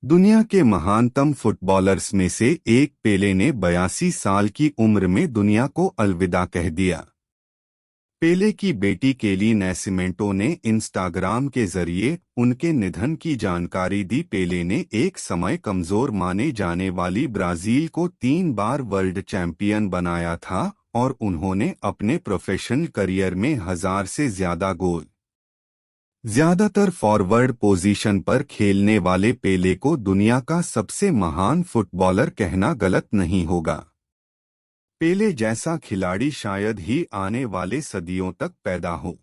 दुनिया के महानतम फुटबॉलर्स में से एक पेले ने 82 साल की उम्र में दुनिया को अलविदा कह दिया। पेले की बेटी केली नैसिमेंटो ने इंस्टाग्राम के जरिए उनके निधन की जानकारी दी। पेले ने एक समय कमजोर माने जाने वाली ब्राजील को 3 बार वर्ल्ड चैंपियन बनाया था और उन्होंने अपने प्रोफेशनल करियर में 1000 से ज्यादा गोल, ज्यादातर फॉरवर्ड पोजीशन पर खेलने वाले पेले को दुनिया का सबसे महान फुटबॉलर कहना गलत नहीं होगा। पेले जैसा खिलाड़ी शायद ही आने वाले सदियों तक पैदा हो।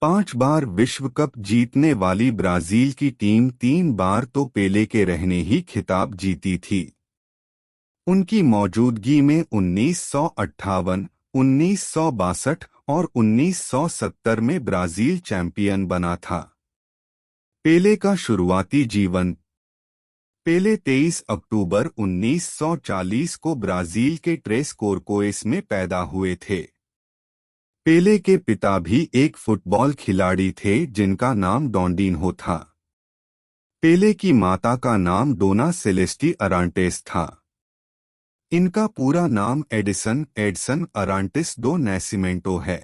5 बार विश्व कप जीतने वाली ब्राजील की टीम 3 बार तो पेले के रहने ही खिताब जीती थी। उनकी मौजूदगी में 1958, 1962 और 1970 में ब्राजील चैंपियन बना था। पेले का शुरुआती जीवन। पेले 23 अक्टूबर 1940 को ब्राजील के ट्रेस कोरकोएस में पैदा हुए थे। पेले के पिता भी एक फुटबॉल खिलाड़ी थे जिनका नाम डॉन्डिन्हो था। पेले की माता का नाम डोना सेलेस्टी अरांटेस था। इनका पूरा नाम एडिसन अरांटिस डो नैसिमेंटो है।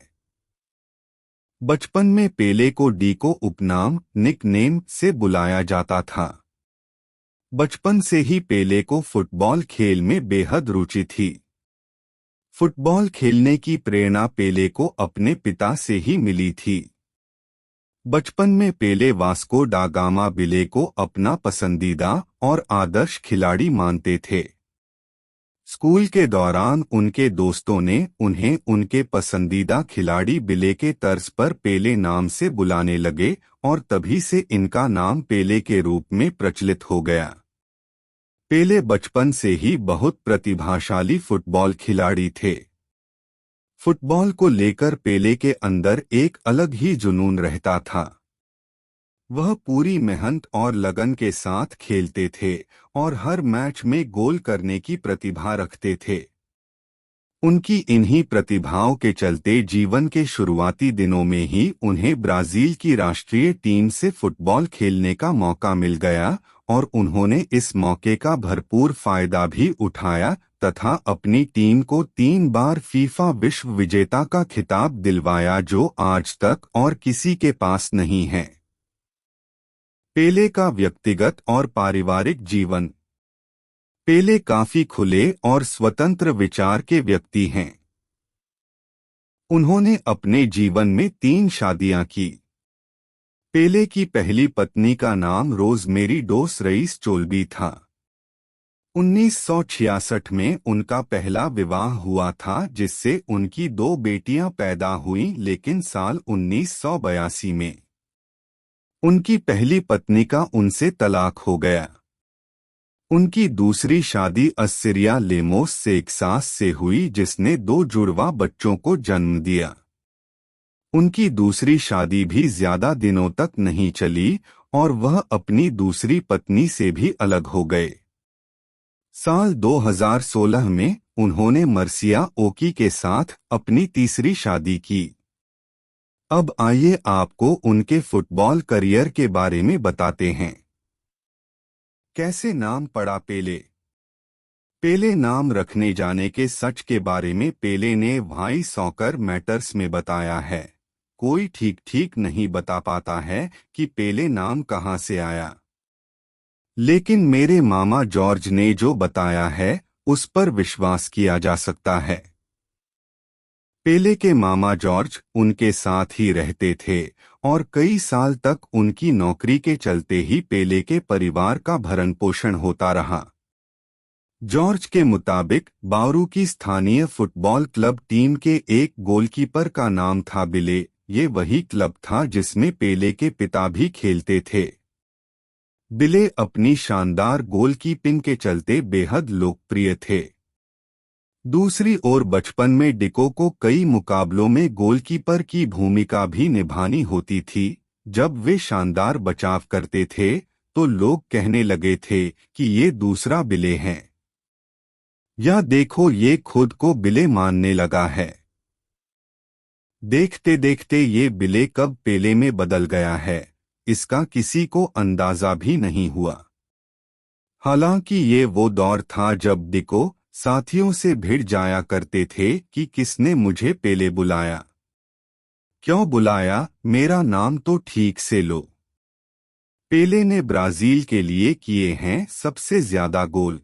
बचपन में पेले को डीको उपनाम निकनेम से बुलाया जाता था। बचपन से ही पेले को फुटबॉल खेल में बेहद रुचि थी। फुटबॉल खेलने की प्रेरणा पेले को अपने पिता से ही मिली थी। बचपन में पेले वास्को डा गामा बिले को अपना पसंदीदा और आदर्श खिलाड़ी मानते थे। स्कूल के दौरान उनके दोस्तों ने उन्हें उनके पसंदीदा खिलाड़ी बिले के तर्ज पर पेले नाम से बुलाने लगे और तभी से इनका नाम पेले के रूप में प्रचलित हो गया। पेले बचपन से ही बहुत प्रतिभाशाली फुटबॉल खिलाड़ी थे। फुटबॉल को लेकर पेले के अंदर एक अलग ही जुनून रहता था। वह पूरी मेहनत और लगन के साथ खेलते थे और हर मैच में गोल करने की प्रतिभा रखते थे। उनकी इन्हीं प्रतिभाओं के चलते जीवन के शुरुआती दिनों में ही उन्हें ब्राजील की राष्ट्रीय टीम से फुटबॉल खेलने का मौका मिल गया और उन्होंने इस मौके का भरपूर फायदा भी उठाया तथा अपनी टीम को 3 बार फीफा विश्व विजेता का खिताब दिलवाया, जो आज तक और किसी के पास नहीं है। पेले का व्यक्तिगत और पारिवारिक जीवन। पेले काफी खुले और स्वतंत्र विचार के व्यक्ति हैं। उन्होंने अपने जीवन में 3 शादियां की। पेले की पहली पत्नी का नाम रोजमेरी डोस रईस चोल्बी था। 1966 में उनका पहला विवाह हुआ था जिससे उनकी 2 बेटियां पैदा हुईं, लेकिन साल 1982 में उनकी पहली पत्नी का उनसे तलाक हो गया। उनकी दूसरी शादी अस्सिरिया लेमोस सेक्सास से हुई जिसने 2 जुड़वा बच्चों को जन्म दिया। उनकी दूसरी शादी भी ज्यादा दिनों तक नहीं चली और वह अपनी दूसरी पत्नी से भी अलग हो गए। साल 2016 में उन्होंने मर्सिया ओकी के साथ अपनी तीसरी शादी की। अब आइए आपको उनके फुटबॉल करियर के बारे में बताते हैं। कैसे नाम पड़ा पेले। पेले नाम रखने जाने के सच के बारे में पेले ने व्हाई सॉकर मैटर्स में बताया है। कोई ठीक नहीं बता पाता है कि पेले नाम कहां से आया, लेकिन मेरे मामा जॉर्ज ने जो बताया है उस पर विश्वास किया जा सकता है। पेले के मामा जॉर्ज उनके साथ ही रहते थे और कई साल तक उनकी नौकरी के चलते ही पेले के परिवार का भरण पोषण होता रहा। जॉर्ज के मुताबिक बावरू की स्थानीय फुटबॉल क्लब टीम के एक गोलकीपर का नाम था बिले। ये वही क्लब था जिसमें पेले के पिता भी खेलते थे। बिले अपनी शानदार गोलकीपिंग के चलते बेहद लोकप्रिय थे। दूसरी ओर बचपन में डिको को कई मुकाबलों में गोलकीपर की भूमिका भी निभानी होती थी। जब वे शानदार बचाव करते थे तो लोग कहने लगे थे कि ये दूसरा बिले है, या देखो ये खुद को बिले मानने लगा है। देखते देखते ये बिले कब पेले में बदल गया है, इसका किसी को अंदाजा भी नहीं हुआ। हालांकि ये वो दौर था जब डिको साथियों से भिड़ जाया करते थे कि किसने मुझे पेले बुलाया, क्यों बुलाया, मेरा नाम तो ठीक से लो। पेले ने ब्राजील के लिए किए हैं सबसे ज्यादा गोल।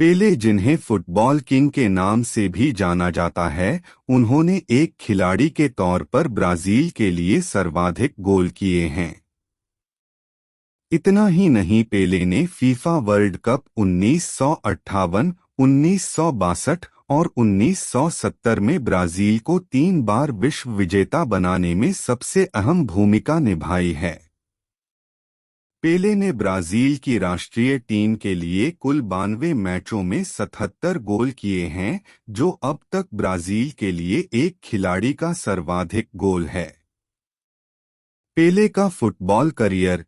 पेले, जिन्हें फुटबॉल किंग के नाम से भी जाना जाता है, उन्होंने एक खिलाड़ी के तौर पर ब्राजील के लिए सर्वाधिक गोल किए हैं। इतना ही नहीं, पेले ने फीफा वर्ल्ड कप 1958, 1962 और 1970 में ब्राजील को 3 बार विश्व विजेता बनाने में सबसे अहम भूमिका निभाई है। पेले ने ब्राजील की राष्ट्रीय टीम के लिए कुल 92 मैचों में 77 गोल किए हैं, जो अब तक ब्राजील के लिए एक खिलाड़ी का सर्वाधिक गोल है। पेले का फुटबॉल करियर।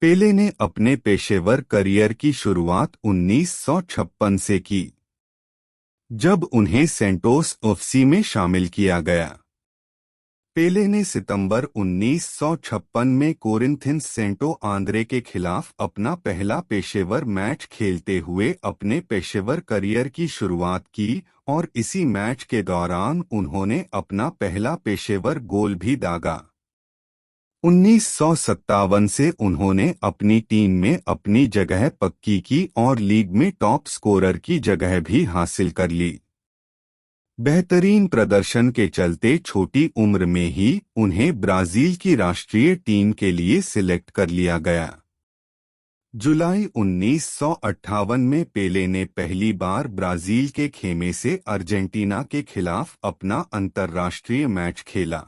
पेले ने अपने पेशेवर करियर की शुरुआत 1956 से की, जब उन्हें सेंटोस एफसी में शामिल किया गया। पेले ने सितंबर 1956 में कोरिंथियंस सेंटो आंद्रे के खिलाफ अपना पहला पेशेवर मैच खेलते हुए अपने पेशेवर करियर की शुरुआत की और इसी मैच के दौरान उन्होंने अपना पहला पेशेवर गोल भी दागा। 1957 से उन्होंने अपनी टीम में अपनी जगह पक्की की और लीग में टॉप स्कोरर की जगह भी हासिल कर ली। बेहतरीन प्रदर्शन के चलते छोटी उम्र में ही उन्हें ब्राजील की राष्ट्रीय टीम के लिए सिलेक्ट कर लिया गया। जुलाई 1958 में पेले ने पहली बार ब्राजील के खेमे से अर्जेंटीना के खिलाफ अपना अंतर्राष्ट्रीय मैच खेला।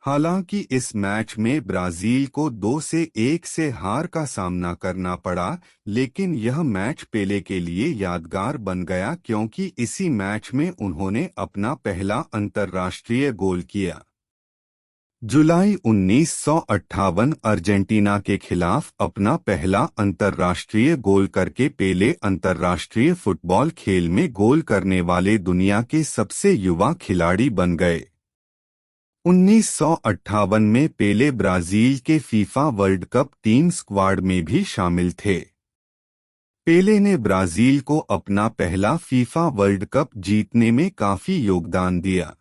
हालांकि इस मैच में ब्राजील को 2-1 से हार का सामना करना पड़ा, लेकिन यह मैच पेले के लिए यादगार बन गया क्योंकि इसी मैच में उन्होंने अपना पहला अंतर्राष्ट्रीय गोल किया। जुलाई 1958 अर्जेंटीना के खिलाफ अपना पहला अंतर्राष्ट्रीय गोल करके पेले अंतर्राष्ट्रीय फुटबॉल खेल में गोल करने वाले दुनिया के सबसे युवा खिलाड़ी बन गए। 1958 में पेले ब्राजील के FIFA world cup team squad में भी शामिल थे। पेले ने ब्राजील को अपना पहला फीफा वर्ल्ड कप जीतने में काफी योगदान दिया।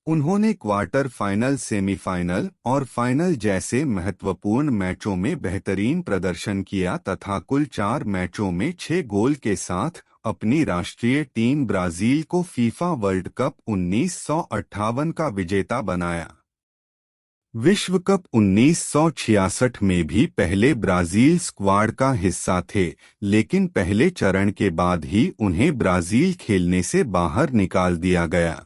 उन्होंने क्वार्टर फाइनल, सेमीफाइनल और फाइनल जैसे महत्वपूर्ण मैचों में बेहतरीन प्रदर्शन किया तथा कुल 4 मैचों में 6 गोल के साथ अपनी राष्ट्रीय टीम ब्राजील को फीफा वर्ल्ड कप 1958 का विजेता बनाया। विश्व कप 1966 में भी पहले ब्राजील स्क्वाड का हिस्सा थे, लेकिन पहले चरण के बाद ही उन्हें ब्राजील खेलने से बाहर निकाल दिया गया।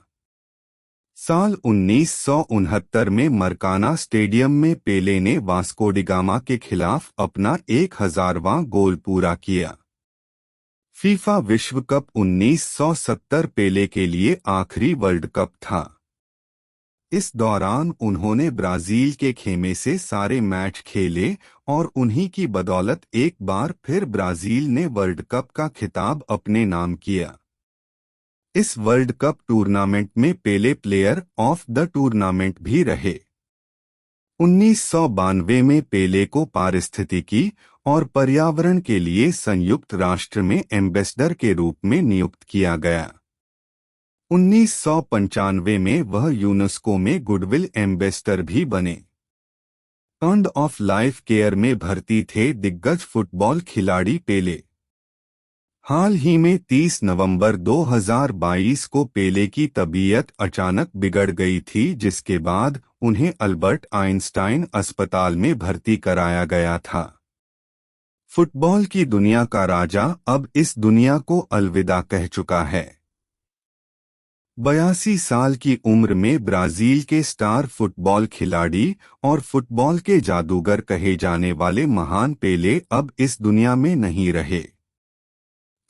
साल 1969 में मरकाना स्टेडियम में पेले ने वास्को डी गामा के खिलाफ अपना 1000वां गोल पूरा किया। फीफा विश्व कप 1970 पेले के लिए आखिरी वर्ल्ड कप था। इस दौरान उन्होंने ब्राजील के खेमे से सारे मैच खेले और उन्हीं की बदौलत एक बार फिर ब्राजील ने वर्ल्ड कप का खिताब अपने नाम किया। इस वर्ल्ड कप टूर्नामेंट में पेले प्लेयर ऑफ द टूर्नामेंट भी रहे। 1992 में पेले को पारिस्थितिकी और पर्यावरण के लिए संयुक्त राष्ट्र में एम्बेसडर के रूप में नियुक्त किया गया। 1995 में वह यूनेस्को में गुडविल एम्बेसडर भी बने। एंड ऑफ लाइफ केयर में भर्ती थे दिग्गज फुटबॉल खिलाड़ी पेले। हाल ही में 30 नवंबर 2022 को पेले की तबीयत अचानक बिगड़ गई थी, जिसके बाद उन्हें अल्बर्ट आइंस्टाइन अस्पताल में भर्ती कराया गया था। फुटबॉल की दुनिया का राजा अब इस दुनिया को अलविदा कह चुका है। 82 साल की उम्र में ब्राजील के स्टार फुटबॉल खिलाड़ी और फुटबॉल के जादूगर कहे जाने वाले महान पेले अब इस दुनिया में नहीं रहे।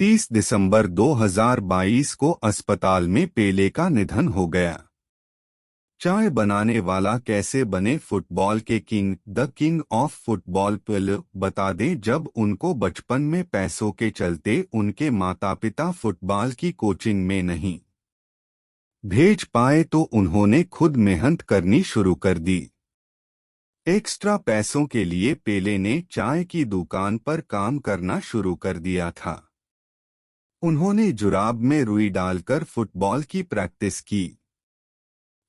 30 दिसंबर 2022 को अस्पताल में पेले का निधन हो गया। चाय बनाने वाला कैसे बने फुटबॉल के king, the king of football Pele. बता दें, जब उनको बचपन में पैसों के चलते उनके माता पिता फुटबॉल की कोचिंग में नहीं भेज पाए तो उन्होंने खुद मेहनत करनी शुरू कर दी। एक्स्ट्रा पैसों के लिए पेले ने चाय की दुकान पर काम करना शुरू कर दिया था। उन्होंने जुराब में रुई डालकर फुटबॉल की प्रैक्टिस की।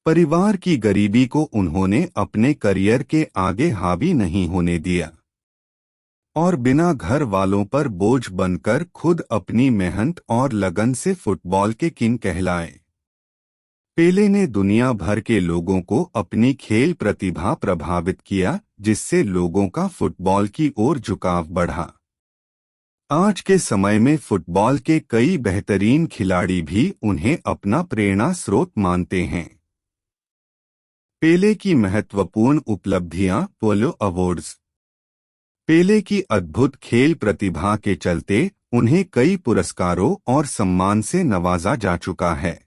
परिवार की गरीबी को उन्होंने अपने करियर के आगे हावी नहीं होने दिया और बिना घर वालों पर बोझ बनकर खुद अपनी मेहनत और लगन से फुटबॉल के किंग कहलाए। पेले ने दुनिया भर के लोगों को अपनी खेल प्रतिभा प्रभावित किया, जिससे लोगों का फुटबॉल की ओर झुकाव बढ़ा। आज के समय में फुटबॉल के कई बेहतरीन खिलाड़ी भी उन्हें अपना प्रेरणा स्रोत मानते हैं। पेले की महत्वपूर्ण उपलब्धियां। पोलो अवार्ड्स। पेले की अद्भुत खेल प्रतिभा के चलते उन्हें कई पुरस्कारों और सम्मान से नवाजा जा चुका है।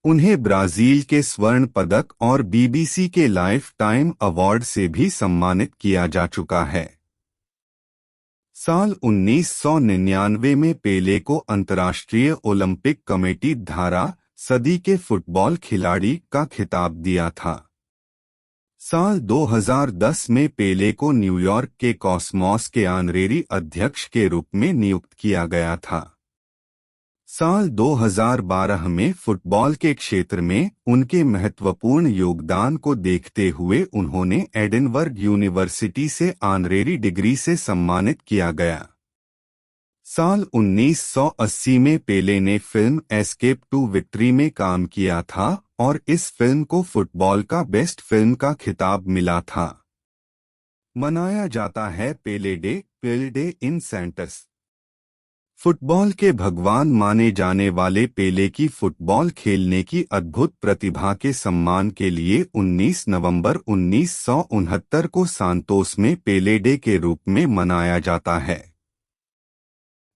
उन्हें ब्राजील के स्वर्ण पदक और बीबीसी के लाइफ टाइम अवार्ड से भी सम्मानित किया जा चुका है। साल 1999 में पेले को अंतर्राष्ट्रीय ओलंपिक कमेटी द्वारा सदी के फुटबॉल खिलाड़ी का खिताब दिया था। साल 2010 में पेले को न्यूयॉर्क के कॉस्मॉस के ऑनरेरी अध्यक्ष के रूप में नियुक्त किया गया था। साल 2012 में फुटबॉल के क्षेत्र में उनके महत्वपूर्ण योगदान को देखते हुए उन्होंने एडिनबर्ग यूनिवर्सिटी से ऑनरेरी डिग्री से सम्मानित किया गया। साल 1980 में पेले ने फिल्म एस्केप टू विक्ट्री में काम किया था और इस फिल्म को फुटबॉल का बेस्ट फिल्म का खिताब मिला था। मनाया जाता है पेले डे इन सेंटस। फुटबॉल के भगवान माने जाने वाले पेले की फुटबॉल खेलने की अद्भुत प्रतिभा के सम्मान के लिए 19 नवंबर 1969 को सांतोस में पेले डे के रूप में मनाया जाता है।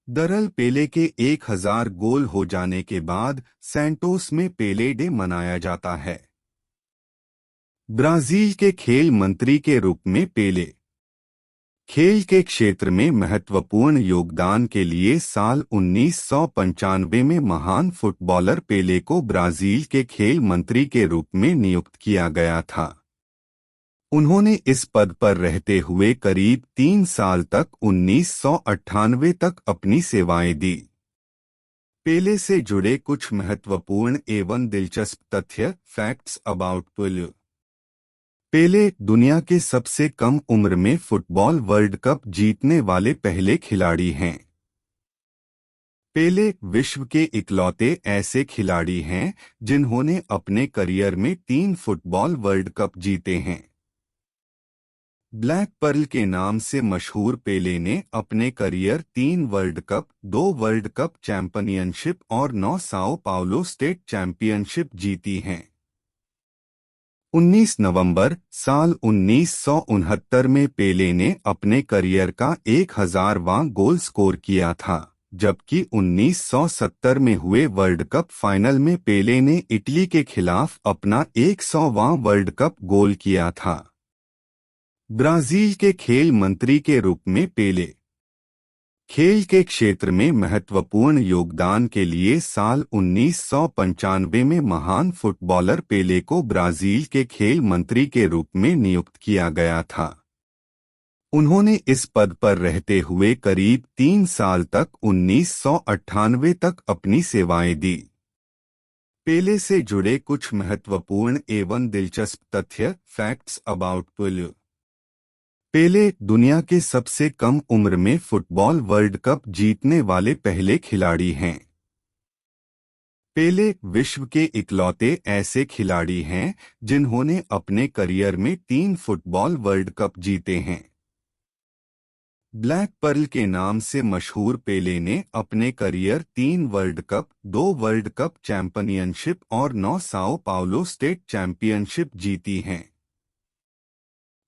दरअसल पेले के 1000 गोल हो जाने के बाद सैंटोस में पेले डे मनाया जाता है। ब्राजील के खेल मंत्री के रूप में पेले खेल के क्षेत्र में महत्वपूर्ण योगदान के लिए साल 1995 में महान फुटबॉलर पेले को ब्राजील के खेल मंत्री के रूप में नियुक्त किया गया था। उन्होंने इस पद पर रहते हुए करीब 3 साल तक 1998 तक अपनी सेवाएं दी। पेले से जुड़े कुछ महत्वपूर्ण एवं दिलचस्प तथ्य। फैक्ट्स अबाउट पेले। पेले दुनिया के सबसे कम उम्र में फुटबॉल वर्ल्ड कप जीतने वाले पहले खिलाड़ी हैं। पेले विश्व के इकलौते ऐसे खिलाड़ी हैं जिन्होंने अपने करियर में 3 फुटबॉल वर्ल्ड कप जीते हैं। ब्लैक पर्ल के नाम से मशहूर पेले ने अपने career 3 world cup, 2 world cup championship और 9 साओ पाउलो स्टेट चैंपियनशिप जीती हैं। 19 नवंबर साल 1969 में पेले ने अपने करियर का 1000वां गोल स्कोर किया था, जबकि 1970 में हुए वर्ल्ड कप फाइनल में पेले ने इटली के खिलाफ अपना 100वां वर्ल्ड कप गोल किया था। ब्राजील के खेल मंत्री के रूप में पेले खेल के क्षेत्र में महत्वपूर्ण योगदान के लिए साल 1995 में महान फुटबॉलर पेले को ब्राजील के खेल मंत्री के रूप में नियुक्त किया गया था। उन्होंने इस पद पर रहते हुए करीब 3 साल तक 1998 तक अपनी सेवाएं दी। पेले से जुड़े कुछ महत्वपूर्ण एवं दिलचस्प तथ्य। फैक्ट्स अबाउट पेले। पेले दुनिया के सबसे कम उम्र में फुटबॉल वर्ल्ड कप जीतने वाले पहले खिलाड़ी हैं। पेले विश्व के इकलौते ऐसे खिलाड़ी हैं जिन्होंने अपने करियर में 3 फुटबॉल वर्ल्ड कप जीते हैं। ब्लैक पर्ल के नाम से मशहूर पेले ने अपने career 3 world cup, 2 world cup championship और 9 साओ पाउलो स्टेट चैंपियनशिप जीती हैं।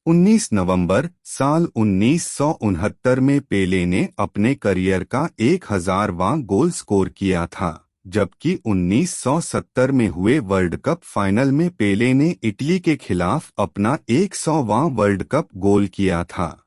19 नवंबर साल 1969 में पेले ने अपने करियर का 1000वां गोल स्कोर किया था, जबकि 1970 में हुए वर्ल्ड कप फाइनल में पेले ने इटली के खिलाफ अपना 100वां वर्ल्ड कप गोल किया था।